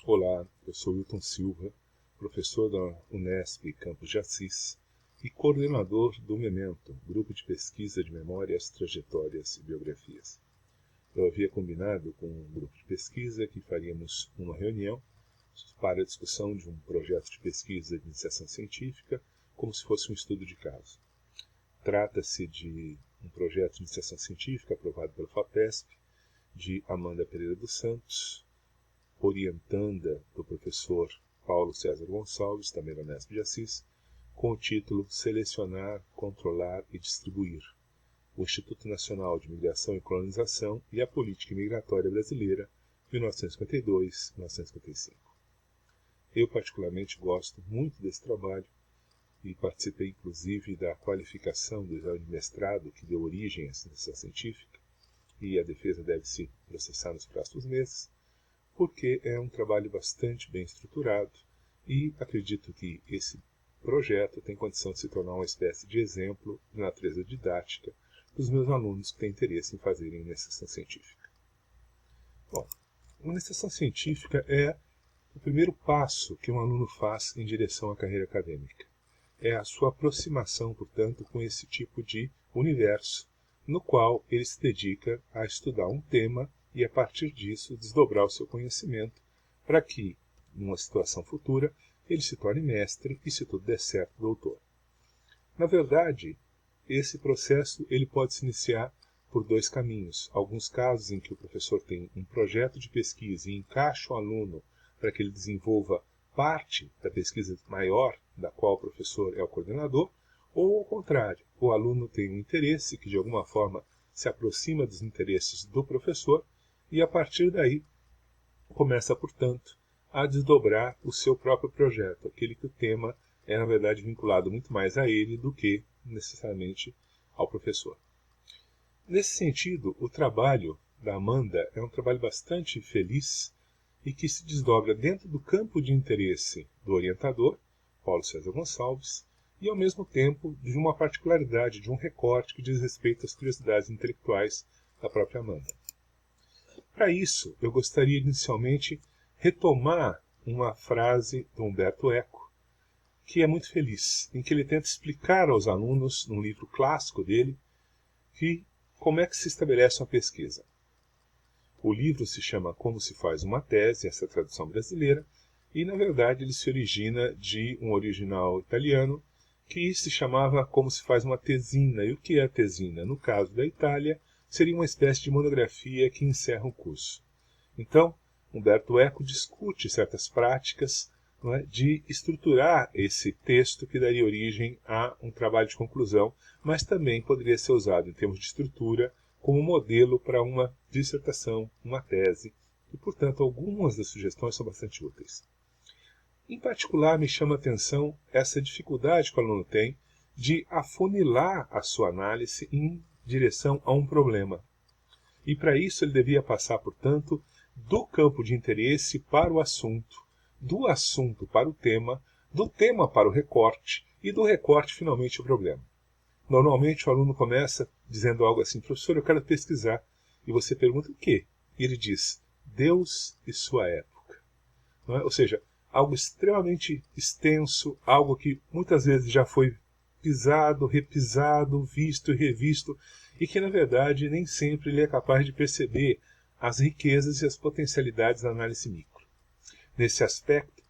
Olá, eu sou Wilton Silva, professor da Unesp Campos de Assis e coordenador do Memento, Grupo de Pesquisa de Memórias, Trajetórias e Biografias. Eu havia combinado com um grupo de pesquisa que faríamos uma reunião para a discussão de um projeto de pesquisa de iniciação científica, como se fosse um estudo de caso. Trata-se de um projeto de iniciação científica aprovado pela FAPESP, de Amanda Pereira dos Santos, orientanda do professor Paulo César Gonçalves, também da Unesp de Assis, com o título Selecionar, Controlar e Distribuir: o Instituto Nacional de Migração e Colonização e a Política Imigratória Brasileira, 1952-1955. Eu particularmente gosto muito desse trabalho e participei inclusive da qualificação do exame de mestrado que deu origem à ciência científica, e a defesa deve se processar nos próximos meses, porque é um trabalho bastante bem estruturado e acredito que esse projeto tem condição de se tornar uma espécie de exemplo de natureza didática para os meus alunos que têm interesse em fazerem iniciação científica. Bom, a iniciação científica é o primeiro passo que um aluno faz em direção à carreira acadêmica. É a sua aproximação, portanto, com esse tipo de universo, no qual ele se dedica a estudar um tema e, a partir disso, desdobrar o seu conhecimento para que, numa situação futura, ele se torne mestre e, se tudo der certo, doutor. Na verdade, esse processo ele pode se iniciar por dois caminhos. Alguns casos em que o professor tem um projeto de pesquisa e encaixa o aluno para que ele desenvolva parte da pesquisa maior da qual o professor é o coordenador, ou ao contrário, o aluno tem um interesse que de alguma forma se aproxima dos interesses do professor e a partir daí começa, portanto, a desdobrar o seu próprio projeto, aquele que o tema é na verdade vinculado muito mais a ele do que necessariamente ao professor. Nesse sentido, o trabalho da Amanda é um trabalho bastante feliz e que se desdobra dentro do campo de interesse do orientador, Paulo César Gonçalves, e ao mesmo tempo de uma particularidade, de um recorte que diz respeito às curiosidades intelectuais da própria Amanda. Para isso, eu gostaria inicialmente retomar uma frase do Humberto Eco, que é muito feliz, em que ele tenta explicar aos alunos, num livro clássico dele, como é que se estabelece uma pesquisa. O livro se chama Como se faz uma tese, essa é a tradução brasileira, e na verdade ele se origina de um original italiano que se chamava Como se faz uma tesina. E o que é a tesina? No caso da Itália, seria uma espécie de monografia que encerra o curso. Então, Humberto Eco discute certas práticas, não é, de estruturar esse texto que daria origem a um trabalho de conclusão, mas também poderia ser usado em termos de estrutura como modelo para uma dissertação, uma tese, e, portanto, algumas das sugestões são bastante úteis. Em particular, me chama a atenção essa dificuldade que o aluno tem de afunilar a sua análise em direção a um problema. E para isso ele devia passar, portanto, do campo de interesse para o assunto, do assunto para o tema, do tema para o recorte e do recorte finalmente o problema. Normalmente o aluno começa dizendo algo assim: professor, eu quero pesquisar. E você pergunta o quê? E ele diz: Deus e sua época. Não é? Ou seja, algo extremamente extenso, algo que muitas vezes já foi pisado, repisado, visto e revisto, e que na verdade nem sempre ele é capaz de perceber as riquezas e as potencialidades da análise micro. Nesse aspecto,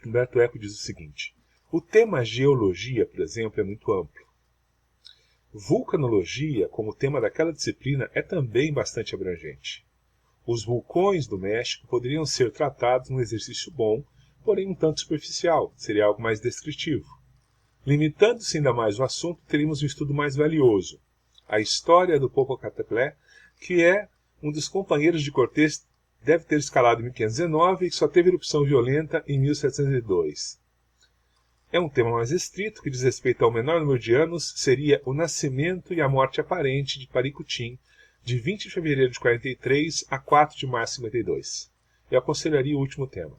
Humberto Eco diz o seguinte: o tema geologia, por exemplo, é muito amplo. Vulcanologia, como tema daquela disciplina, é também bastante abrangente. Os vulcões do México poderiam ser tratados num exercício bom, porém um tanto superficial, seria algo mais descritivo. Limitando-se ainda mais o assunto, teríamos um estudo mais valioso: a história do Popocatépetl, que é um dos companheiros de Cortés, deve ter escalado em 1519 e que só teve erupção violenta em 1702. É um tema mais estrito, que diz respeito ao menor número de anos, seria o nascimento e a morte aparente de Paricutim, de 20 de fevereiro de 43 a 4 de março de 52. Eu aconselharia o último tema.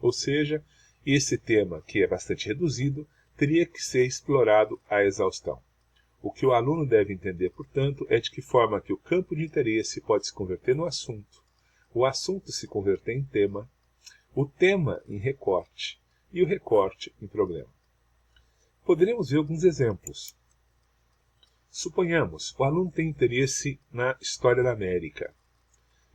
Ou seja, esse tema, que é bastante reduzido, teria que ser explorado à exaustão. O que o aluno deve entender, portanto, é de que forma que o campo de interesse pode se converter no assunto, o assunto se converter em tema, o tema em recorte e o recorte em problema. Poderemos ver alguns exemplos. Suponhamos, o aluno tem interesse na história da América.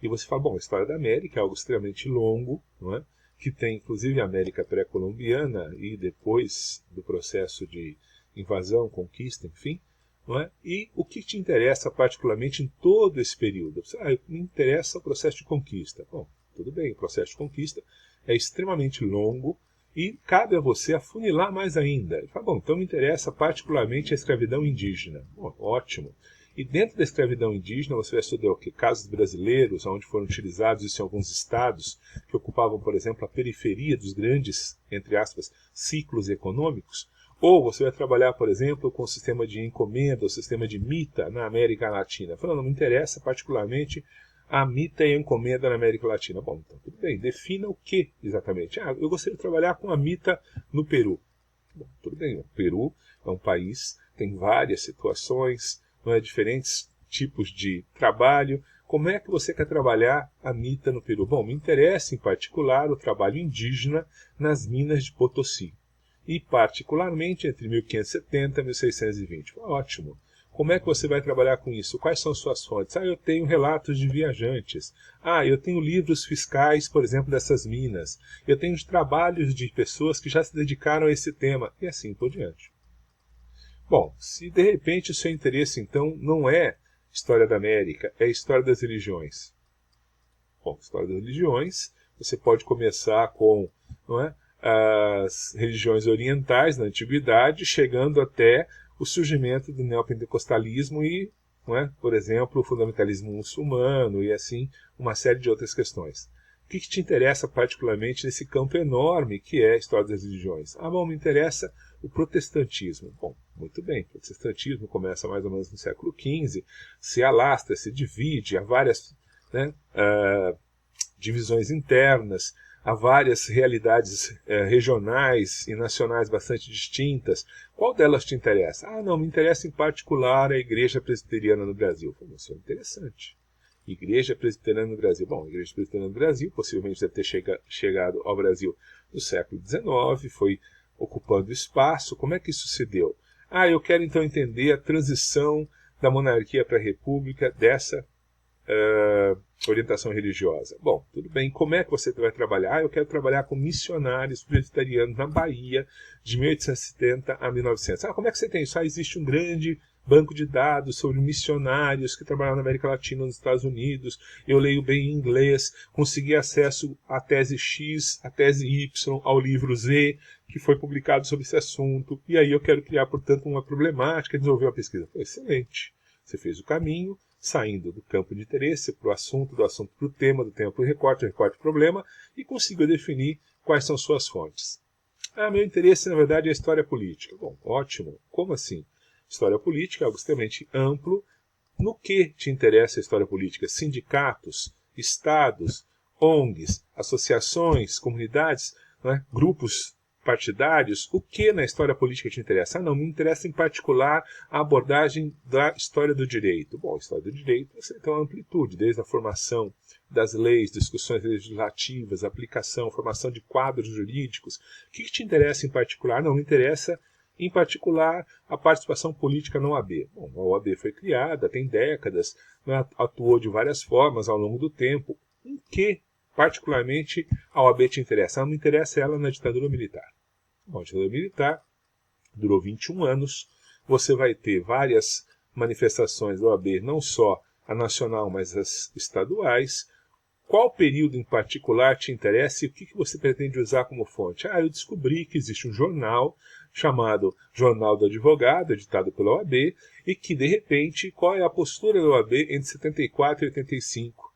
E você fala, bom, a história da América é algo extremamente longo, não é? Que tem inclusive a América pré-colombiana e depois do processo de invasão, conquista, enfim. Não é? E o que te interessa particularmente em todo esse período? Me interessa o processo de conquista. Bom, tudo bem, o processo de conquista é extremamente longo e cabe a você afunilar mais ainda. Ele fala, bom, então me interessa particularmente a escravidão indígena. Bom, ótimo. E dentro da escravidão indígena você vai estudar o quê? Casos brasileiros, onde foram utilizados isso em alguns estados que ocupavam, por exemplo, a periferia dos grandes, entre aspas, ciclos econômicos. Ou você vai trabalhar, por exemplo, com o sistema de encomenda, o sistema de mita na América Latina. Falando, não me interessa particularmente a mita e a encomenda na América Latina. Bom, então tudo bem, defina o que exatamente. Eu gostaria de trabalhar com a mita no Peru. Bom, tudo bem, o Peru é um país, tem várias situações, não é, diferentes tipos de trabalho. Como é que você quer trabalhar a mita no Peru? Bom, me interessa em particular o trabalho indígena nas minas de Potosí. E particularmente entre 1570 e 1620. Ótimo. Como é que você vai trabalhar com isso? Quais são suas fontes? Eu tenho relatos de viajantes. Eu tenho livros fiscais, por exemplo, dessas minas. Eu tenho trabalhos de pessoas que já se dedicaram a esse tema. E assim por diante. Bom, se de repente o seu interesse, então, não é história da América, é história das religiões. Bom, história das religiões, você pode começar com, não é, as religiões orientais na antiguidade, chegando até o surgimento do neopentecostalismo e, não é, por exemplo, o fundamentalismo muçulmano e assim uma série de outras questões. O que te interessa particularmente nesse campo enorme que é a história das religiões? Bom, me interessa o protestantismo. Bom, muito bem, o protestantismo começa mais ou menos no século XV, se alastra, se divide, há várias, né, divisões internas, há várias realidades regionais e nacionais bastante distintas. Qual delas te interessa? Não, me interessa em particular a Igreja Presbiteriana no Brasil. Isso é interessante. Igreja Presbiteriana no Brasil. Bom, a Igreja Presbiteriana no Brasil possivelmente deve ter chegado ao Brasil no século XIX, foi ocupando espaço. Como é que isso se deu? Eu quero então entender a transição da monarquia para a república dessa orientação religiosa. Bom, tudo bem. Como é que você vai trabalhar? Eu quero trabalhar com missionários presbiterianos na Bahia de 1870 a 1900. Como é que você tem isso? Existe um grande banco de dados sobre missionários que trabalharam na América Latina, nos Estados Unidos. Eu leio bem em inglês, consegui acesso à tese X, à tese Y, ao livro Z, que foi publicado sobre esse assunto. E aí eu quero criar, portanto, uma problemática e desenvolver uma pesquisa. Excelente. Você fez o caminho, saindo do campo de interesse para o assunto, do assunto para o tema, do tema para o recorte para o problema, e conseguiu definir quais são suas fontes. Meu interesse, na verdade, é a história política. Bom, ótimo. Como assim? História política é algo extremamente amplo. No que te interessa a história política? Sindicatos, estados, ONGs, associações, comunidades, né? Grupos partidários. O que na história política te interessa? Não, me interessa em particular a abordagem da história do direito. Bom, a história do direito você tem uma amplitude, desde a formação das leis, discussões legislativas, aplicação, formação de quadros jurídicos. O que te interessa em particular? Não, me interessa em particular a participação política na OAB. Bom, a OAB foi criada, tem décadas, né, atuou de várias formas ao longo do tempo. Em que particularmente a OAB te interessa? Não me interessa ela na ditadura militar. Bom, a ditadura militar durou 21 anos, você vai ter várias manifestações da OAB, não só a nacional, mas as estaduais. Qual período em particular te interessa e o que você pretende usar como fonte? Eu descobri que existe um jornal chamado Jornal do Advogado, editado pela OAB, e que, de repente, qual é a postura da OAB entre 74 e 85,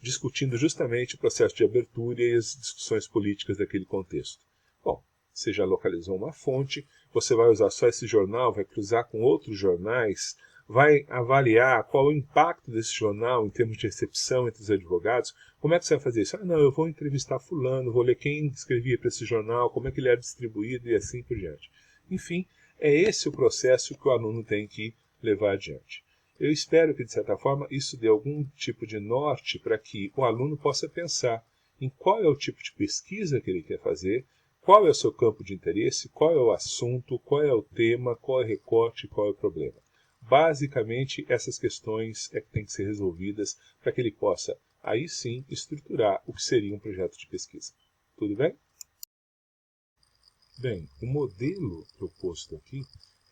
discutindo justamente o processo de abertura e as discussões políticas daquele contexto. Bom, você já localizou uma fonte, você vai usar só esse jornal, vai cruzar com outros jornais, vai avaliar qual é o impacto desse jornal em termos de recepção entre os advogados. Como é que você vai fazer isso? Não, eu vou entrevistar fulano, vou ler quem escrevia para esse jornal, como é que ele era distribuído e assim por diante. Enfim, é esse o processo que o aluno tem que levar adiante. Eu espero que, de certa forma, isso dê algum tipo de norte para que o aluno possa pensar em qual é o tipo de pesquisa que ele quer fazer, qual é o seu campo de interesse, qual é o assunto, qual é o tema, qual é o recorte, qual é o problema. Basicamente, essas questões é que têm que ser resolvidas para que ele possa, aí sim, estruturar o que seria um projeto de pesquisa. Tudo bem? Bem, o modelo proposto aqui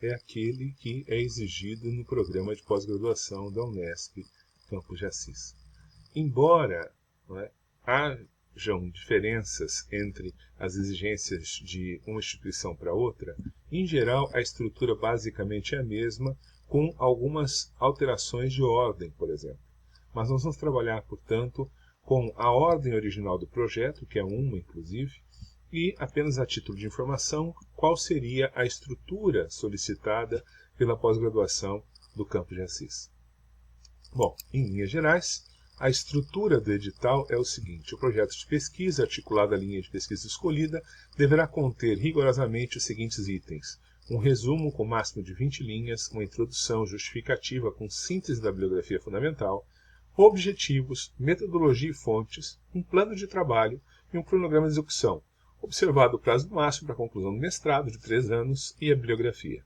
é aquele que é exigido no programa de pós-graduação da Unesp Campos de Assis. Embora hajam diferenças entre as exigências de uma instituição para outra, em geral a estrutura basicamente é a mesma, com algumas alterações de ordem, por exemplo. Mas nós vamos trabalhar, portanto, com a ordem original do projeto, que é uma, inclusive, e apenas a título de informação, qual seria a estrutura solicitada pela pós-graduação do Campos de Assis. Bom, em linhas gerais, a estrutura do edital é o seguinte: o projeto de pesquisa, articulado à linha de pesquisa escolhida, deverá conter rigorosamente os seguintes itens: um resumo com máximo de 20 linhas, uma introdução justificativa com síntese da bibliografia fundamental, objetivos, metodologia e fontes, um plano de trabalho e um cronograma de execução, observado o prazo máximo para a conclusão do mestrado, de 3 anos, e a bibliografia.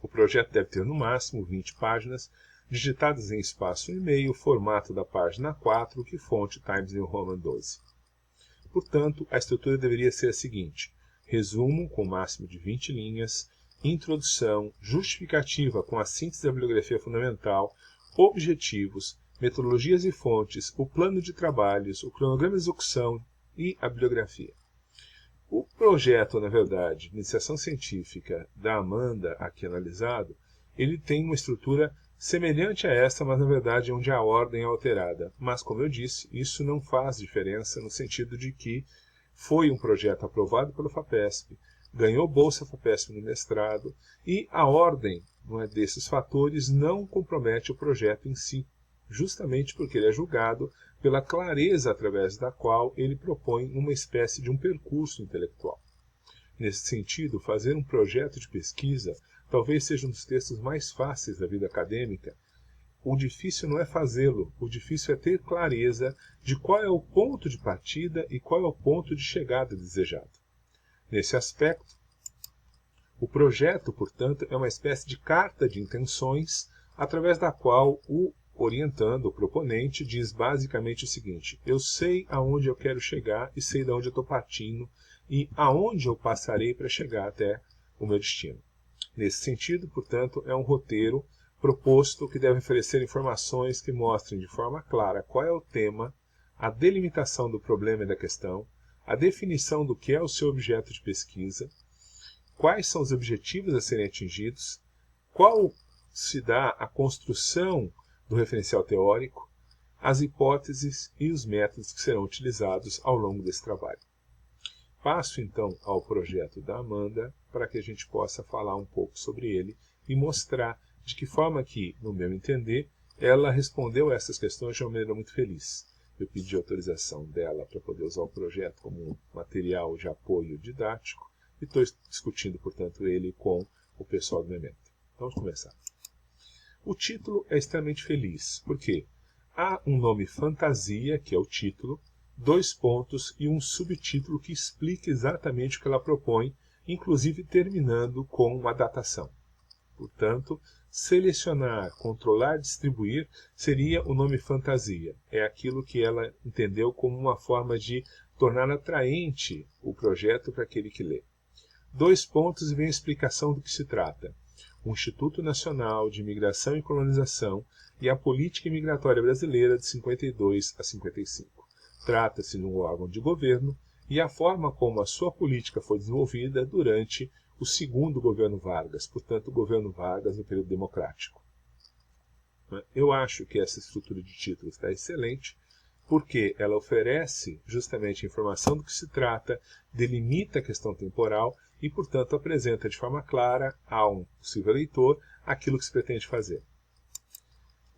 O projeto deve ter no máximo 20 páginas, digitadas em espaço e meio, formato da página 4, que fonte Times New Roman 12. Portanto, a estrutura deveria ser a seguinte: resumo com máximo de 20 linhas, introdução, justificativa com a síntese da bibliografia fundamental, objetivos, metodologias e fontes, o plano de trabalhos, o cronograma de execução e a bibliografia. O projeto, na verdade, de iniciação científica da Amanda, aqui analisado, ele tem uma estrutura semelhante a essa, mas na verdade onde a ordem é alterada. Mas, como eu disse, isso não faz diferença no sentido de que foi um projeto aprovado pelo FAPESP, ganhou bolsa FAPESP no mestrado, e a ordem desses fatores não compromete o projeto em si, justamente porque ele é julgado pela clareza através da qual ele propõe uma espécie de um percurso intelectual. Nesse sentido, fazer um projeto de pesquisa talvez seja um dos textos mais fáceis da vida acadêmica. O difícil não é fazê-lo, o difícil é ter clareza de qual é o ponto de partida e qual é o ponto de chegada desejado. Nesse aspecto, o projeto, portanto, é uma espécie de carta de intenções através da qual o orientando, o proponente, diz basicamente o seguinte: eu sei aonde eu quero chegar e sei de onde eu estou partindo e aonde eu passarei para chegar até o meu destino. Nesse sentido, portanto, é um roteiro proposto que deve oferecer informações que mostrem de forma clara qual é o tema, a delimitação do problema e da questão, a definição do que é o seu objeto de pesquisa, quais são os objetivos a serem atingidos, qual se dá a construção do referencial teórico, as hipóteses e os métodos que serão utilizados ao longo desse trabalho. Passo então ao projeto da Amanda para que a gente possa falar um pouco sobre ele e mostrar de que forma que, no meu entender, ela respondeu a essas questões de uma maneira muito feliz. Eu pedi autorização dela para poder usar o projeto como um material de apoio didático e estou discutindo, portanto, ele com o pessoal do Memento. Vamos começar. O título é extremamente feliz, porque há um nome fantasia, que é o título, 2 pontos e um subtítulo que explica exatamente o que ela propõe, inclusive terminando com uma datação. Portanto, selecionar, controlar, distribuir seria o nome fantasia. É aquilo que ela entendeu como uma forma de tornar atraente o projeto para aquele que lê. 2 pontos e vem a explicação do que se trata. O Instituto Nacional de Imigração e Colonização e a Política Imigratória Brasileira de 52 a 55. Trata-se de um órgão de governo e a forma como a sua política foi desenvolvida durante o segundo governo Vargas, portanto o governo Vargas no período democrático. Eu acho que essa estrutura de título está excelente, porque ela oferece justamente a informação do que se trata, delimita a questão temporal e, portanto, apresenta de forma clara a um possível leitor aquilo que se pretende fazer.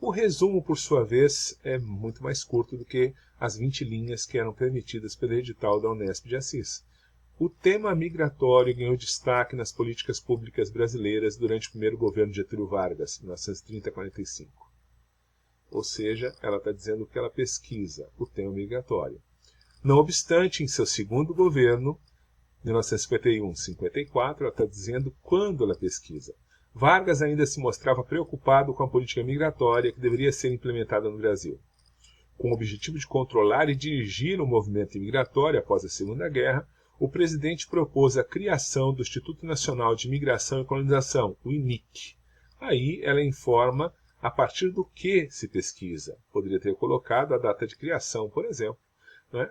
O resumo, por sua vez, é muito mais curto do que as 20 linhas que eram permitidas pelo edital da Unesp de Assis. O tema migratório ganhou destaque nas políticas públicas brasileiras durante o primeiro governo de Getúlio Vargas, 1930 a 45. Ou seja, ela está dizendo que ela pesquisa o tema migratório. Não obstante, em seu segundo governo, 1951-54, ela está dizendo quando ela pesquisa. Vargas ainda se mostrava preocupado com a política migratória que deveria ser implementada no Brasil. Com o objetivo de controlar e dirigir o movimento imigratório após a Segunda Guerra, o presidente propôs a criação do Instituto Nacional de Imigração e Colonização, o INIC. Aí ela informa a partir do que se pesquisa. Poderia ter colocado a data de criação, por exemplo.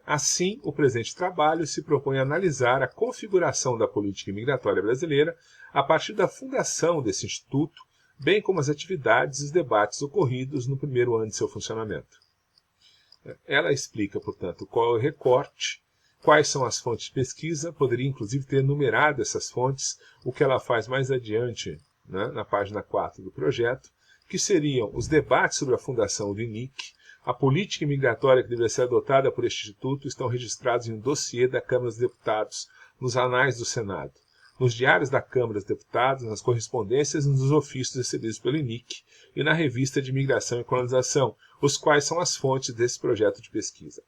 Assim, o presente trabalho se propõe a analisar a configuração da política imigratória brasileira a partir da fundação desse instituto, bem como as atividades e os debates ocorridos no primeiro ano de seu funcionamento. Ela explica, portanto, qual é o recorte, quais são as fontes de pesquisa, poderia inclusive ter numerado essas fontes, o que ela faz mais adiante, na página 4 do projeto, que seriam os debates sobre a fundação do INIC, a política imigratória que deveria ser adotada por este instituto estão registrados em um dossiê da Câmara dos Deputados, nos anais do Senado, nos diários da Câmara dos Deputados, nas correspondências e nos ofícios recebidos pelo INIC e na revista de Imigração e Colonização, os quais são as fontes desse projeto de pesquisa.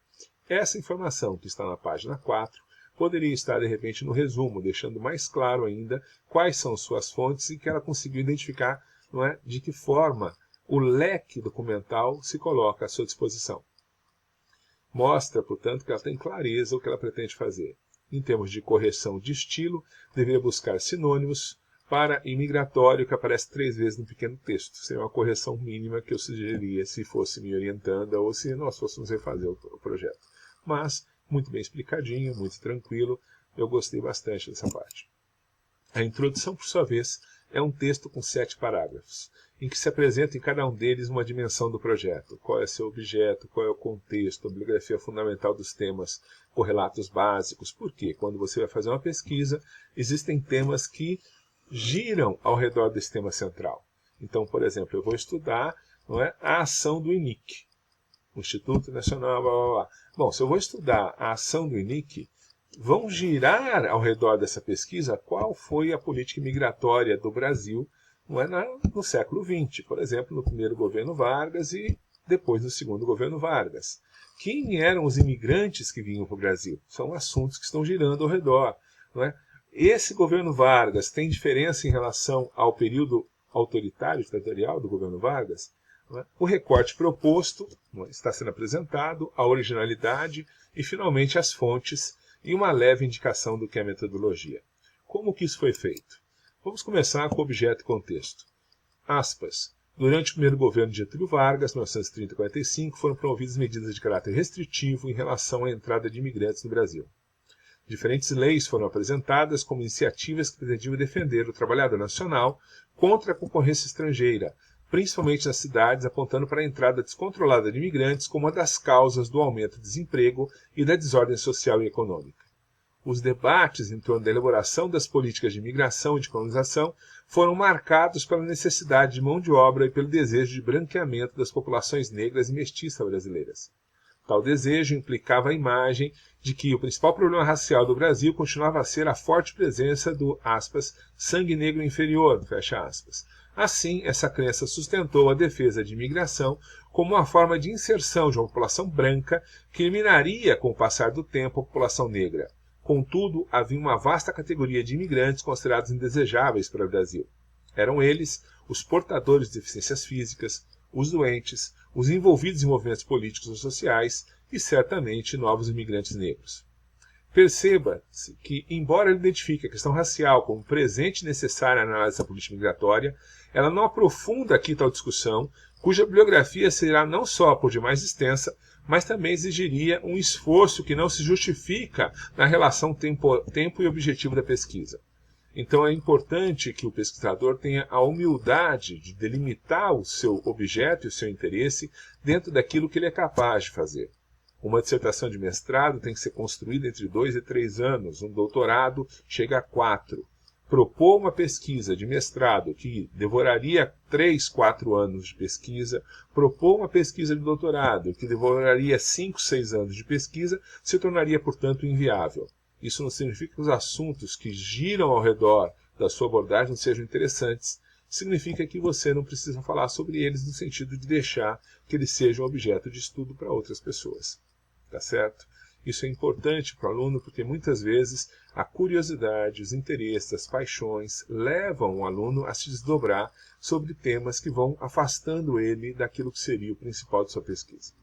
Essa informação que está na página 4 poderia estar, de repente, no resumo, deixando mais claro ainda quais são suas fontes e que ela conseguiu identificar, de que forma o leque documental se coloca à sua disposição. Mostra, portanto, que ela tem clareza o que ela pretende fazer. Em termos de correção de estilo, deveria buscar sinônimos para imigratório, que aparece 3 vezes no pequeno texto. Seria uma correção mínima que eu sugeriria se fosse me orientando ou se nós fôssemos refazer o projeto. Mas, muito bem explicadinho, muito tranquilo, eu gostei bastante dessa parte. A introdução, por sua vez, é um texto com 7 parágrafos, em que se apresenta em cada um deles uma dimensão do projeto, qual é seu objeto, qual é o contexto, a bibliografia fundamental dos temas, correlatos básicos, porque quando você vai fazer uma pesquisa, existem temas que giram ao redor desse tema central. Então, por exemplo, eu vou estudar a ação do INIC, Instituto Nacional, blá, blá, blá. Bom, se eu vou estudar a ação do INIC, vão girar ao redor dessa pesquisa qual foi a política migratória do Brasil no século XX, por exemplo, no primeiro governo Vargas e depois no segundo governo Vargas. Quem eram os imigrantes que vinham para o Brasil? São assuntos que estão girando ao redor. Esse governo Vargas tem diferença em relação ao período autoritário, ditatorial do governo Vargas? O recorte proposto está sendo apresentado, a originalidade e, finalmente, as fontes e uma leve indicação do que é a metodologia. Como que isso foi feito? Vamos começar com objeto e contexto. Aspas. Durante o primeiro governo de Getúlio Vargas, 1930-45, foram promovidas medidas de caráter restritivo em relação à entrada de imigrantes no Brasil. Diferentes leis foram apresentadas como iniciativas que pretendiam defender o trabalhador nacional contra a concorrência estrangeira, principalmente nas cidades, apontando para a entrada descontrolada de imigrantes como uma das causas do aumento do desemprego e da desordem social e econômica. Os debates em torno da elaboração das políticas de imigração e de colonização foram marcados pela necessidade de mão de obra e pelo desejo de branqueamento das populações negras e mestiças brasileiras. Tal desejo implicava a imagem de que o principal problema racial do Brasil continuava a ser a forte presença do, aspas, sangue negro inferior, fecha aspas. Assim, essa crença sustentou a defesa de imigração como uma forma de inserção de uma população branca que eliminaria, com o passar do tempo, a população negra. Contudo, havia uma vasta categoria de imigrantes considerados indesejáveis para o Brasil. Eram eles os portadores de deficiências físicas, os doentes, os envolvidos em movimentos políticos ou sociais e, certamente, novos imigrantes negros. Perceba-se que, embora ele identifique a questão racial como presente necessária na análise da política migratória, ela não aprofunda aqui tal discussão, cuja bibliografia será não só por demais extensa, mas também exigiria um esforço que não se justifica na relação tempo e objetivo da pesquisa. Então é importante que o pesquisador tenha a humildade de delimitar o seu objeto e o seu interesse dentro daquilo que ele é capaz de fazer. Uma dissertação de mestrado tem que ser construída entre 2 e 3 anos, um doutorado chega a 4. Propor uma pesquisa de mestrado que devoraria 3, 4 anos de pesquisa, propor uma pesquisa de doutorado que devoraria 5, 6 anos de pesquisa, se tornaria, portanto, inviável. Isso não significa que os assuntos que giram ao redor da sua abordagem não sejam interessantes. Significa que você não precisa falar sobre eles no sentido de deixar que eles sejam objeto de estudo para outras pessoas. Tá certo? Isso é importante para o aluno porque muitas vezes a curiosidade, os interesses, as paixões levam o aluno a se desdobrar sobre temas que vão afastando ele daquilo que seria o principal de sua pesquisa.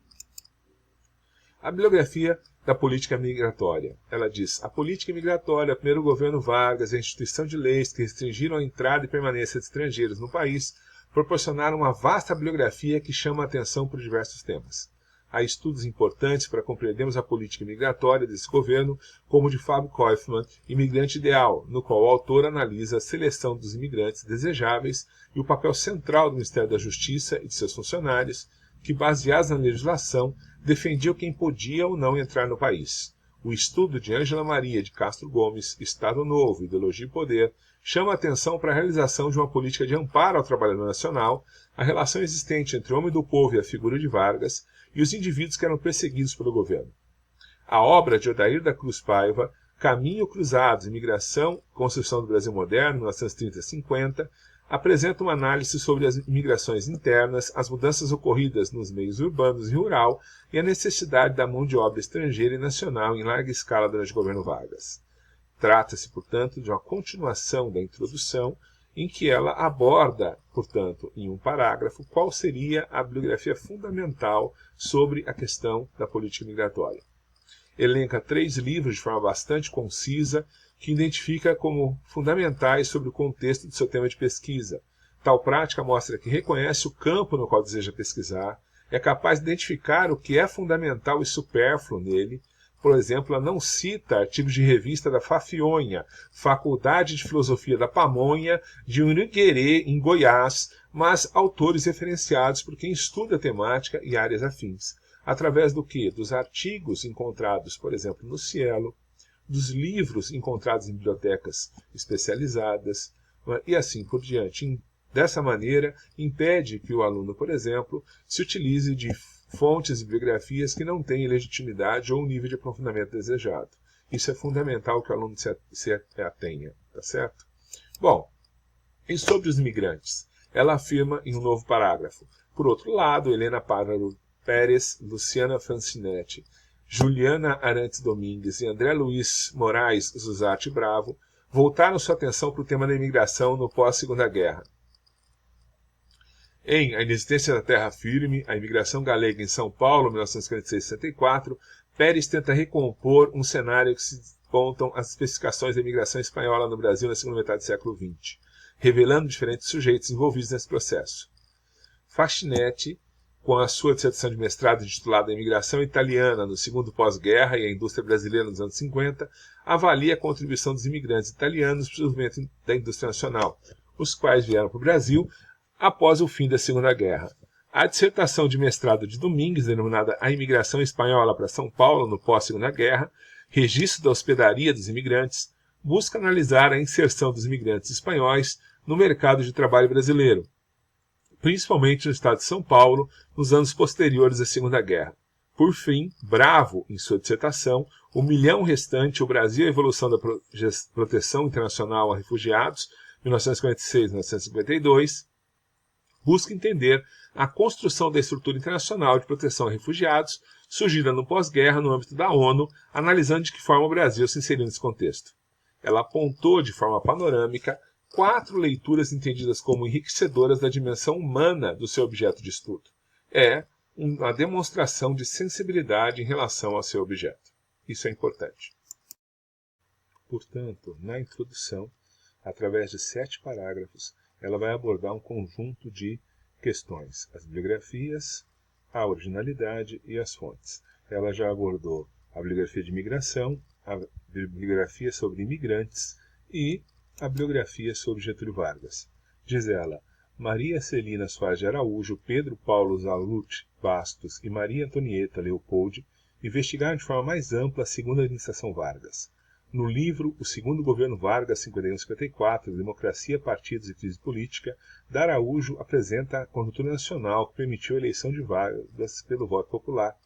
A bibliografia da política migratória. Ela diz: a política migratória, o primeiro governo Vargas e a instituição de leis que restringiram a entrada e permanência de estrangeiros no país proporcionaram uma vasta bibliografia que chama a atenção por diversos temas. Há estudos importantes para compreendermos a política migratória desse governo, como o de Fábio Kaufmann, Imigrante Ideal, no qual o autor analisa a seleção dos imigrantes desejáveis e o papel central do Ministério da Justiça e de seus funcionários, que, baseados na legislação, defendiam quem podia ou não entrar no país. O estudo de Ângela Maria de Castro Gomes, Estado Novo, Ideologia e Poder, chama a atenção para a realização de uma política de amparo ao trabalhador nacional, a relação existente entre o homem do povo e a figura de Vargas, e os indivíduos que eram perseguidos pelo governo. A obra de Odair da Cruz Paiva, Caminho Cruzados, Imigração, Construção do Brasil Moderno, 1930-50, apresenta uma análise sobre as migrações internas, as mudanças ocorridas nos meios urbanos e rural e a necessidade da mão de obra estrangeira e nacional em larga escala durante o governo Vargas. Trata-se, portanto, de uma continuação da introdução, em que ela aborda, portanto, em um parágrafo, qual seria a bibliografia fundamental sobre a questão da política migratória. Elenca 3 livros de forma bastante concisa, que identifica como fundamentais sobre o contexto do seu tema de pesquisa. Tal prática mostra que reconhece o campo no qual deseja pesquisar, é capaz de identificar o que é fundamental e supérfluo nele. Por exemplo, ela não cita artigos de revista da Fafionha, Faculdade de Filosofia da Pamonha, de Uruguerê, em Goiás, mas autores referenciados por quem estuda a temática e áreas afins. Através do quê? Dos artigos encontrados, por exemplo, no Cielo, dos livros encontrados em bibliotecas especializadas e assim por diante. Dessa maneira, impede que o aluno, por exemplo, se utilize de fontes e bibliografias que não têm legitimidade ou nível de aprofundamento desejado. Isso é fundamental que o aluno se atenha, tá certo? Bom, e sobre os imigrantes? Ela afirma em um novo parágrafo. Por outro lado, Helena Páraro Pérez, Luciana Francinetti, Juliana Arantes Domingues e André Luiz Moraes Zuzatti Bravo voltaram sua atenção para o tema da imigração no pós-Segunda Guerra. Em A Inexistência da Terra Firme, a imigração galega em São Paulo, 1956-64, Pérez tenta recompor um cenário que se contam as especificações da imigração espanhola no Brasil na segunda metade do século XX, revelando diferentes sujeitos envolvidos nesse processo. Fascinetti, com a sua dissertação de mestrado intitulada Imigração Italiana no Segundo Pós-Guerra e a Indústria Brasileira nos anos 50, avalia a contribuição dos imigrantes italianos para o desenvolvimento da indústria nacional, os quais vieram para o Brasil após o fim da Segunda Guerra. A dissertação de mestrado de Domingues, denominada A Imigração Espanhola para São Paulo no pós-Segunda Guerra, Registro da Hospedaria dos Imigrantes, busca analisar a inserção dos imigrantes espanhóis no mercado de trabalho brasileiro, principalmente no estado de São Paulo, nos anos posteriores à Segunda Guerra. Por fim, Bravo, em sua dissertação, O Milhão Restante, o Brasil e a Evolução da Proteção Internacional a Refugiados, 1946-1952, busca entender a construção da estrutura internacional de proteção a refugiados, surgida no pós-guerra no âmbito da ONU, analisando de que forma o Brasil se inseriu nesse contexto. Ela apontou de forma panorâmica 4 leituras entendidas como enriquecedoras da dimensão humana do seu objeto de estudo. É uma demonstração de sensibilidade em relação ao seu objeto. Isso é importante. Portanto, na introdução, através de 7 parágrafos, ela vai abordar um conjunto de questões: as bibliografias, a originalidade e as fontes. Ela já abordou a bibliografia de imigração, a bibliografia sobre imigrantes e a bibliografia sobre Getúlio Vargas. Diz ela: Maria Celina Soares de Araújo, Pedro Paulo Zalute Bastos e Maria Antonieta Leopoldi investigaram de forma mais ampla a segunda administração Vargas. No livro O Segundo Governo Vargas, 51-54, Democracia, Partidos e Crise Política, da Araújo apresenta a conjuntura nacional que permitiu a eleição de Vargas pelo voto popular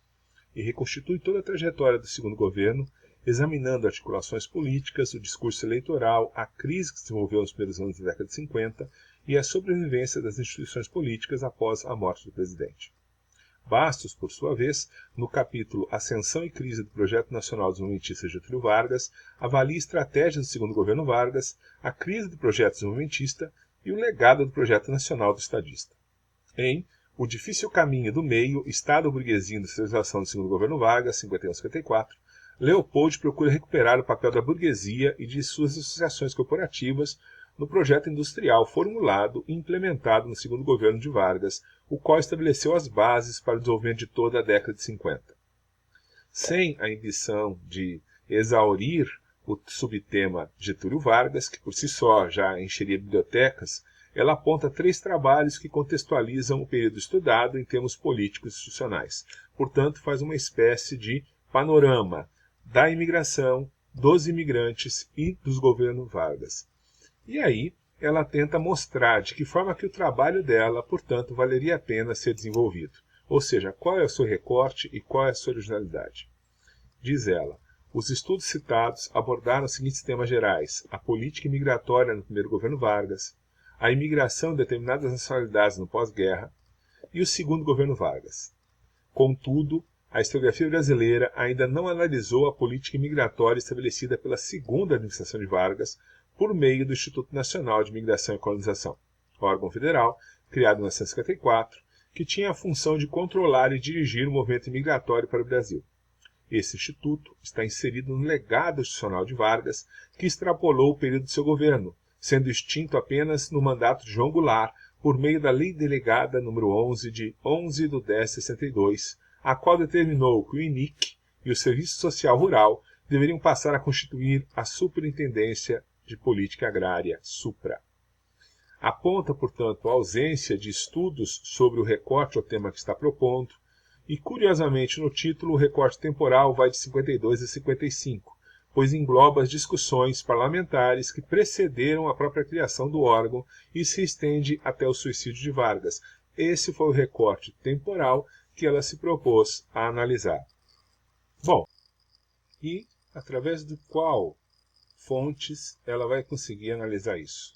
e reconstitui toda a trajetória do segundo governo, examinando articulações políticas, o discurso eleitoral, a crise que se desenvolveu nos primeiros anos da década de 50 e a sobrevivência das instituições políticas após a morte do presidente. Bastos, por sua vez, no capítulo Ascensão e Crise do Projeto Nacional Desenvolvimentista Getúlio Vargas, avalia estratégias do segundo governo Vargas, a crise do projeto desenvolvimentista e o legado do projeto nacional do estadista. Em O Difícil Caminho do Meio, Estado, Burguesia e Industrialização do segundo governo Vargas, 51-54, Leopold procura recuperar o papel da burguesia e de suas associações corporativas no projeto industrial formulado e implementado no segundo governo de Vargas, o qual estabeleceu as bases para o desenvolvimento de toda a década de 50. Sem a ambição de exaurir o subtema Getúlio Vargas, que por si só já encheria bibliotecas, ela aponta 3 trabalhos que contextualizam o período estudado em termos políticos e institucionais. Portanto, faz uma espécie de panorama da imigração, dos imigrantes e dos governos Vargas. E aí, ela tenta mostrar de que forma que o trabalho dela, portanto, valeria a pena ser desenvolvido. Ou seja, qual é o seu recorte e qual é a sua originalidade. Diz ela, os estudos citados abordaram os seguintes temas gerais: a política imigratória no primeiro governo Vargas, a imigração de determinadas nacionalidades no pós-guerra e o segundo governo Vargas. Contudo, a historiografia brasileira ainda não analisou a política imigratória estabelecida pela segunda administração de Vargas por meio do Instituto Nacional de Migração e Colonização, órgão federal criado em 1954, que tinha a função de controlar e dirigir o movimento imigratório para o Brasil. Esse instituto está inserido no legado institucional de Vargas, que extrapolou o período de seu governo, sendo extinto apenas no mandato de João Goulart, por meio da Lei Delegada nº 11 de 11/10/62, a qual determinou que o INIC e o Serviço Social Rural deveriam passar a constituir a Superintendência de Política Agrária, SUPRA. Aponta, portanto, a ausência de estudos sobre o recorte ao tema que está propondo, e, curiosamente, no título, o recorte temporal vai de 52 a 55, pois engloba as discussões parlamentares que precederam a própria criação do órgão e se estende até o suicídio de Vargas. Esse foi o recorte temporal que ela se propôs a analisar. Bom, e através do qual fontes ela vai conseguir analisar isso?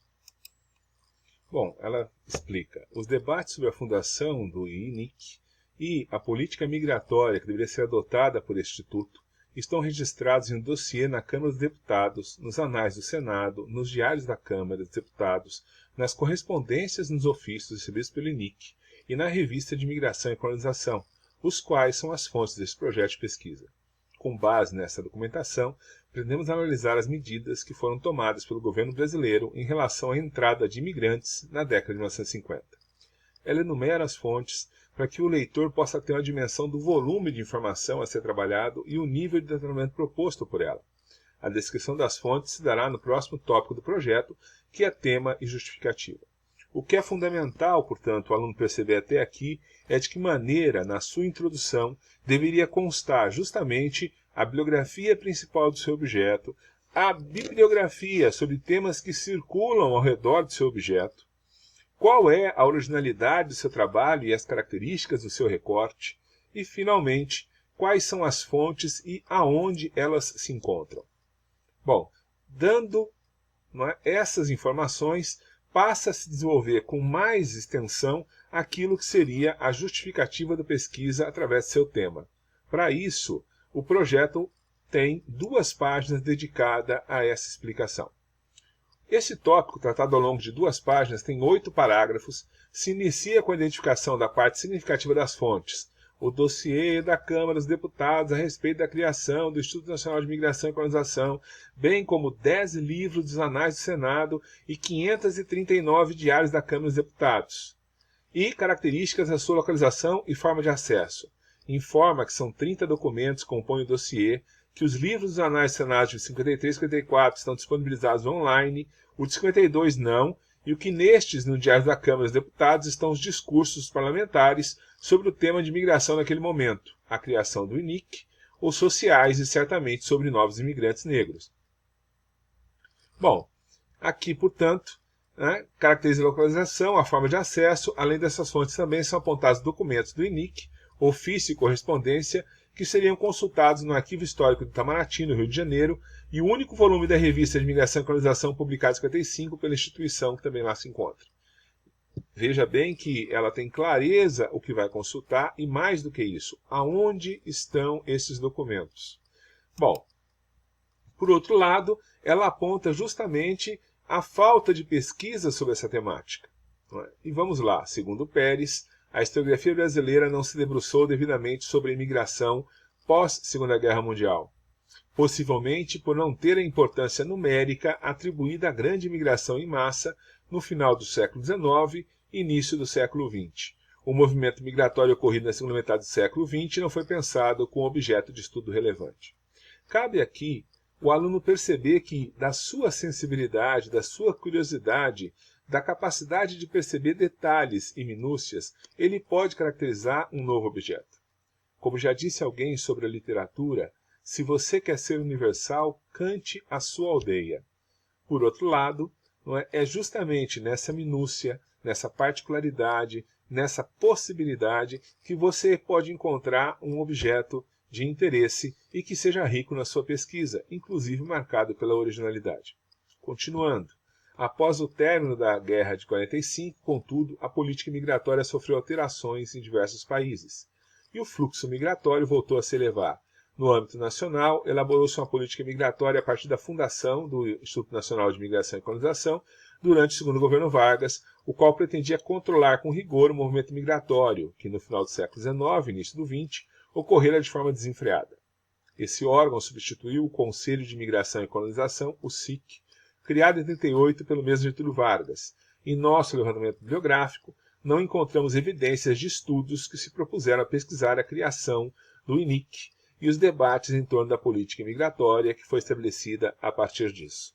Bom, ela explica: os debates sobre a fundação do INIC e a política migratória que deveria ser adotada por este instituto estão registrados em um dossiê na Câmara dos Deputados, nos anais do Senado, nos diários da Câmara dos Deputados, nas correspondências nos ofícios recebidos pelo INIC e na Revista de Migração e Colonização, os quais são as fontes desse projeto de pesquisa. Com base nessa documentação, pretendemos analisar as medidas que foram tomadas pelo governo brasileiro em relação à entrada de imigrantes na década de 1950. Ela enumera as fontes para que o leitor possa ter uma dimensão do volume de informação a ser trabalhado e o nível de detalhamento proposto por ela. A descrição das fontes se dará no próximo tópico do projeto, que é tema e justificativa. O que é fundamental, portanto, o aluno perceber até aqui é de que maneira, na sua introdução, deveria constar justamente a bibliografia principal do seu objeto, a bibliografia sobre temas que circulam ao redor do seu objeto, qual é a originalidade do seu trabalho e as características do seu recorte, e, finalmente, quais são as fontes e aonde elas se encontram. Bom, dando essas informações, passa a se desenvolver com mais extensão aquilo que seria a justificativa da pesquisa através do seu tema. Para isso, o projeto tem 2 páginas dedicadas a essa explicação. Esse tópico, tratado ao longo de 2 páginas, tem 8 parágrafos, se inicia com a identificação da parte significativa das fontes, o dossiê da Câmara dos Deputados a respeito da criação do Instituto Nacional de Migração e Colonização, bem como 10 livros dos anais do Senado e 539 diários da Câmara dos Deputados, e características da sua localização e forma de acesso. Informa que são 30 documentos que compõem o dossiê, que os livros dos anais do Senado de 53 e 54 estão disponibilizados online, o de 52 não, e o que nestes, no Diário da Câmara dos Deputados, estão os discursos parlamentares sobre o tema de imigração naquele momento, a criação do INIC, os sociais e certamente sobre novos imigrantes negros. Bom, aqui, portanto, caracteriza a localização, a forma de acesso. Além dessas fontes também são apontados documentos do INIC, ofício e correspondência, que seriam consultados no Arquivo Histórico do Itamaraty, no Rio de Janeiro, e o único volume da Revista de Migração e Colonização publicado em 1955 pela instituição que também lá se encontra. Veja bem que ela tem clareza o que vai consultar e, mais do que isso, aonde estão esses documentos. Bom, por outro lado, ela aponta justamente a falta de pesquisa sobre essa temática. E vamos lá, segundo Pérez, a historiografia brasileira não se debruçou devidamente sobre a imigração pós-Segunda Guerra Mundial, possivelmente por não ter a importância numérica atribuída à grande imigração em massa no final do século XIX e início do século XX. O movimento migratório ocorrido na segunda metade do século XX não foi pensado como objeto de estudo relevante. Cabe aqui o aluno perceber que, da sua sensibilidade, da sua curiosidade, da capacidade de perceber detalhes e minúcias, ele pode caracterizar um novo objeto. Como já disse alguém sobre a literatura, se você quer ser universal, cante a sua aldeia. Por outro lado, é justamente nessa minúcia, nessa particularidade, nessa possibilidade que você pode encontrar um objeto de interesse e que seja rico na sua pesquisa, inclusive marcado pela originalidade. Continuando. Após o término da Guerra de 45, contudo, a política migratória sofreu alterações em diversos países, e o fluxo migratório voltou a se elevar. No âmbito nacional, elaborou-se uma política migratória a partir da fundação do Instituto Nacional de Migração e Colonização durante o segundo governo Vargas, o qual pretendia controlar com rigor o movimento migratório, que no final do século XIX e início do XX ocorrera de forma desenfreada. Esse órgão substituiu o Conselho de Migração e Colonização, o SIC, criado em 1938 pelo mesmo Getúlio Vargas. Em nosso levantamento bibliográfico, não encontramos evidências de estudos que se propuseram a pesquisar a criação do INIC e os debates em torno da política migratória que foi estabelecida a partir disso.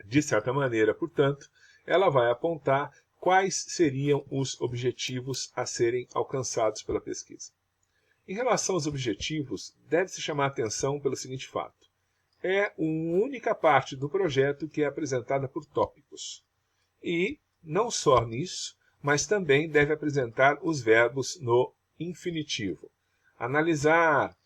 De certa maneira, portanto, ela vai apontar quais seriam os objetivos a serem alcançados pela pesquisa. Em relação aos objetivos, deve-se chamar a atenção pelo seguinte fato. É uma única parte do projeto que é apresentada por tópicos. E, não só nisso, mas também deve apresentar os verbos no infinitivo. Analisar,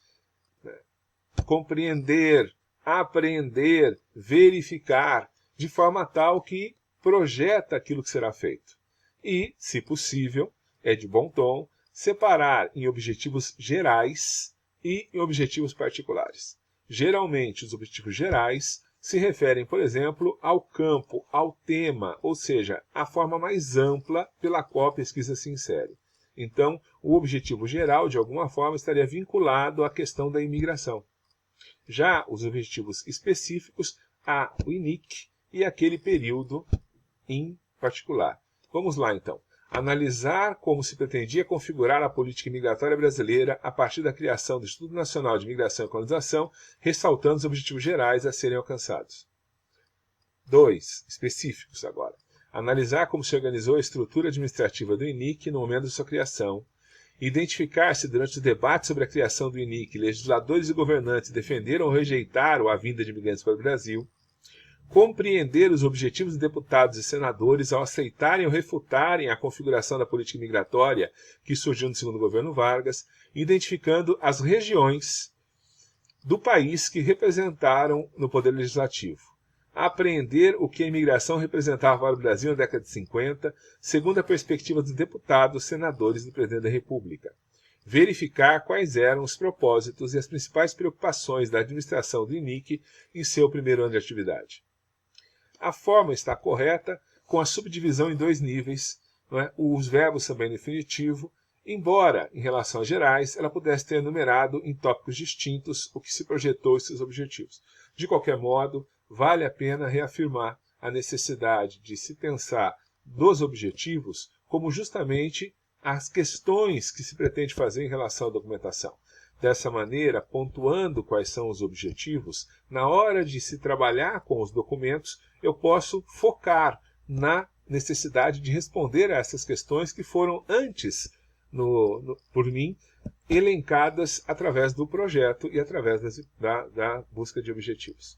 compreender, apreender, verificar, de forma tal que projeta aquilo que será feito. E, se possível, é de bom tom, separar em objetivos gerais e em objetivos particulares. Geralmente, os objetivos gerais se referem, por exemplo, ao campo, ao tema, ou seja, à forma mais ampla pela qual a pesquisa se insere. Então, o objetivo geral, de alguma forma, estaria vinculado à questão da imigração. Já os objetivos específicos, ao INIC e aquele período em particular. Vamos lá, então. Analisar como se pretendia configurar a política migratória brasileira a partir da criação do Instituto Nacional de Migração e Colonização, ressaltando os objetivos gerais a serem alcançados. 2. Específicos agora. Analisar como se organizou a estrutura administrativa do INIC no momento de sua criação. Identificar se durante os debates sobre a criação do INIC, legisladores e governantes defenderam ou rejeitaram a vinda de imigrantes para o Brasil. Compreender os objetivos dos deputados e senadores ao aceitarem ou refutarem a configuração da política migratória que surgiu no segundo governo Vargas, identificando as regiões do país que representaram no poder legislativo. Apreender o que a imigração representava para o Brasil na década de 50, segundo a perspectiva dos deputados, senadores e do presidente da República. Verificar quais eram os propósitos e as principais preocupações da administração do INIC em seu primeiro ano de atividade. A forma está correta, com a subdivisão em 2 níveis, os verbos também no infinitivo, embora, em relação às gerais, ela pudesse ter enumerado em tópicos distintos o que se projetou e seus objetivos. De qualquer modo, vale a pena reafirmar a necessidade de se pensar dos objetivos como justamente as questões que se pretende fazer em relação à documentação. Dessa maneira, pontuando quais são os objetivos, na hora de se trabalhar com os documentos, eu posso focar na necessidade de responder a essas questões que foram antes, por mim, elencadas através do projeto e através da busca de objetivos.